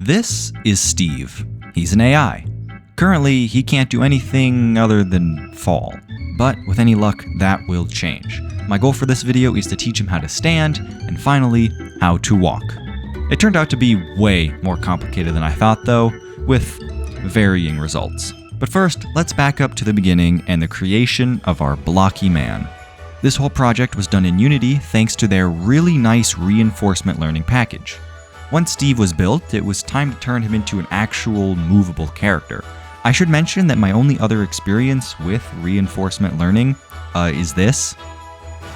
This is Steve. He's an AI. Currently, he can't do anything other than fall. But with any luck, that will change. My goal for this video is to teach him how to stand, and finally, how to walk. It turned out to be way more complicated than I thought though, with varying results. But first, let's back up to the beginning and the creation of our blocky man. This whole project was done in Unity thanks to their really nice reinforcement learning package. Once Steve was built, it was time to turn him into an actual movable character. I should mention that my only other experience with reinforcement learning is this,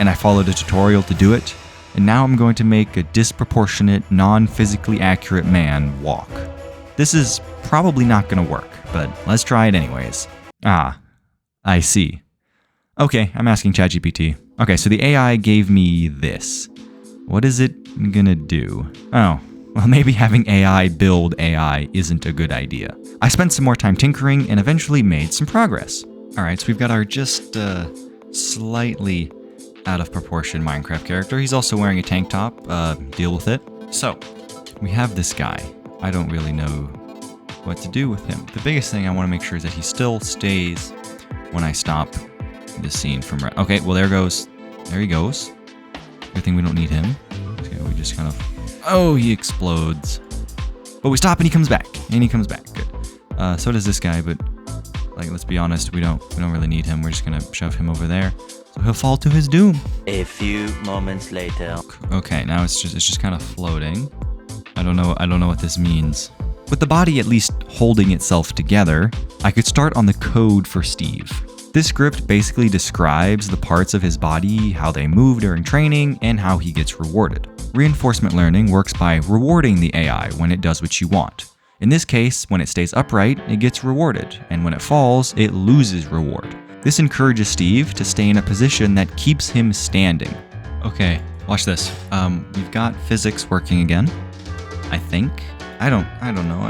and I followed a tutorial to do it, and now I'm going to make a disproportionate, non-physically accurate man walk. This is probably not going to work, but let's try it anyways. Ah, I see. Okay, I'm asking ChatGPT. Okay, so the AI gave me this. What is it gonna do? Oh, well, maybe having AI build AI isn't a good idea. I spent some more time tinkering and eventually made some progress. All right, so we've got our just slightly out of proportion Minecraft character. He's also wearing a tank top. Deal with it. So, we have this guy. I don't really know what to do with him. The biggest thing I want to make sure is that he still stays when I stop the scene from... Okay, well, there he goes. Good thing we don't need him. Okay, we just kind of... Oh, he explodes. But we stop and he comes back. And he comes back. Good. So does this guy, but like, let's be honest, we don't really need him. We're just gonna shove him over there. So he'll fall to his doom. A few moments later. Okay, now it's just kind of floating. I don't know what this means. With the body at least holding itself together, I could start on the code for Steve. This script basically describes the parts of his body, how they move during training, and how he gets rewarded. Reinforcement learning works by rewarding the AI when it does what you want. In this case, when it stays upright, it gets rewarded, and when it falls, it loses reward. This encourages Steve to stay in a position that keeps him standing. Okay, watch this. We've got physics working again, I think. I don't know.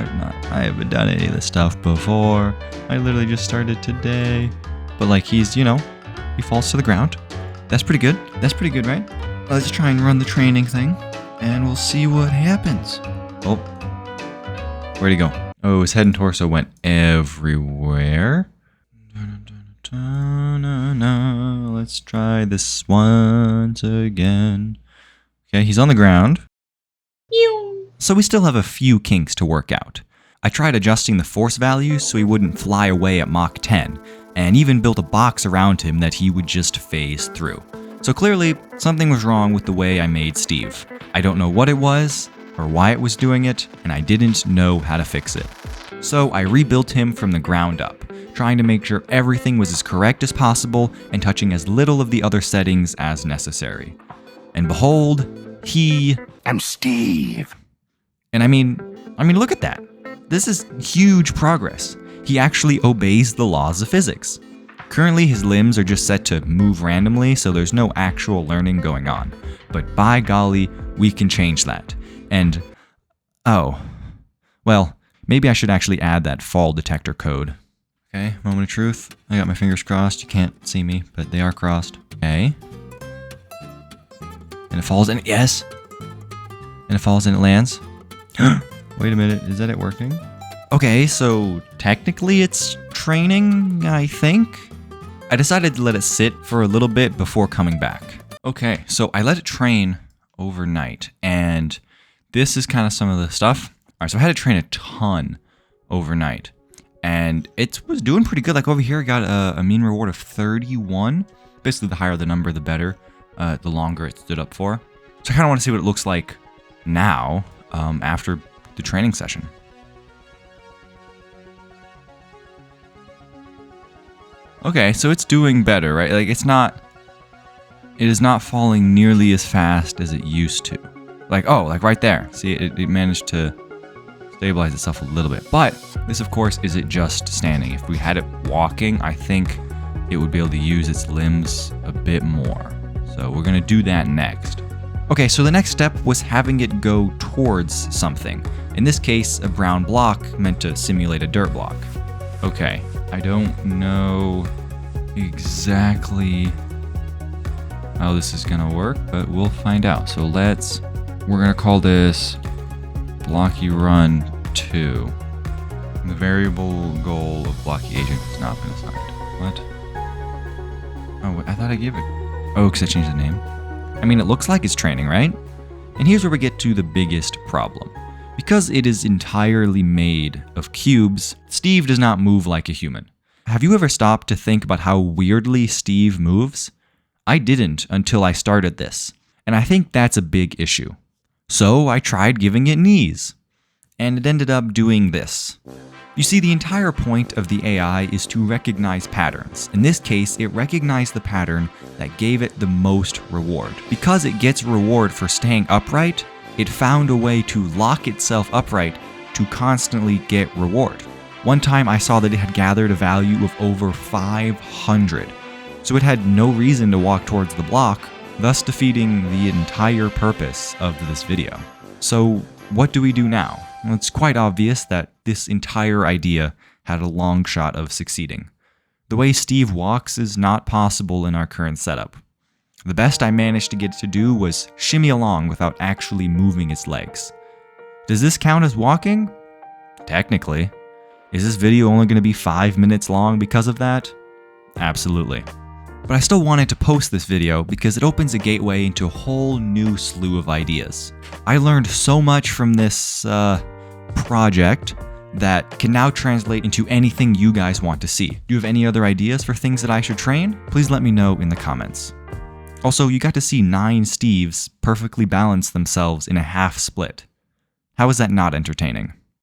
I haven't done any of this stuff before. I literally just started today. But like he falls to the ground. That's pretty good. That's pretty good, right? Let's try and run the training thing, and we'll see what happens. Oh, where'd he go? Oh, his head and torso went everywhere. Let's try this once again. Okay, he's on the ground. So we still have a few kinks to work out. I tried adjusting the force values so he wouldn't fly away at Mach 10, and even built a box around him that he would just phase through. So clearly, something was wrong with the way I made Steve. I don't know what it was, or why it was doing it, and I didn't know how to fix it. So I rebuilt him from the ground up, trying to make sure everything was as correct as possible and touching as little of the other settings as necessary. And behold, I'm Steve. And I mean, look at that. This is huge progress. He actually obeys the laws of physics. Currently, his limbs are just set to move randomly, so there's no actual learning going on. But by golly, we can change that. And, oh, well, maybe I should actually add that fall detector code. Okay, moment of truth. I got my fingers crossed. You can't see me, but they are crossed. Okay. And it falls and yes. And it falls and it lands. Wait a minute, is that it working? Okay, so technically it's training, I think? I decided to let it sit for a little bit before coming back. Okay, so I let it train overnight, and this is kind of some of the stuff. All right, so I had to train a ton overnight, and it was doing pretty good. Like over here, I got a mean reward of 31. Basically, the higher the number, the better, the longer it stood up for. So I kind of want to see what it looks like now, after the training session. Okay, so it's doing better, right? Like it is not falling nearly as fast as it used to. Like, oh, like right there. See, it managed to stabilize itself a little bit. But this, of course, isn't just standing. If we had it walking, I think it would be able to use its limbs a bit more. So we're gonna do that next. Okay, so the next step was having it go towards something. In this case, a brown block meant to simulate a dirt block. Okay, I don't know exactly how this is gonna work, but we'll find out. So we're gonna call this Blocky Run 2. The variable goal of blocky agent has not been assigned. What? Oh, I thought I gave it. Oh, because I changed the name. I mean, it looks like it's training, right? And here's where we get to the biggest problem. Because it is entirely made of cubes, Steve does not move like a human. Have you ever stopped to think about how weirdly Steve moves? I didn't until I started this, and I think that's a big issue. So I tried giving it knees, and it ended up doing this. You see, the entire point of the AI is to recognize patterns. In this case, it recognized the pattern that gave it the most reward. Because it gets reward for staying upright, it found a way to lock itself upright to constantly get reward. One time I saw that it had gathered a value of over 500, so it had no reason to walk towards the block, thus defeating the entire purpose of this video. So what do we do now? Well, it's quite obvious that this entire idea had a long shot of succeeding. The way Steve walks is not possible in our current setup. The best I managed to get it to do was shimmy along without actually moving its legs. Does this count as walking? Technically. Is this video only going to be 5 minutes long because of that? Absolutely. But I still wanted to post this video because it opens a gateway into a whole new slew of ideas. I learned so much from this project that can now translate into anything you guys want to see. Do you have any other ideas for things that I should train? Please let me know in the comments. Also, you got to see 9 Steves perfectly balance themselves in a half split. How is that not entertaining?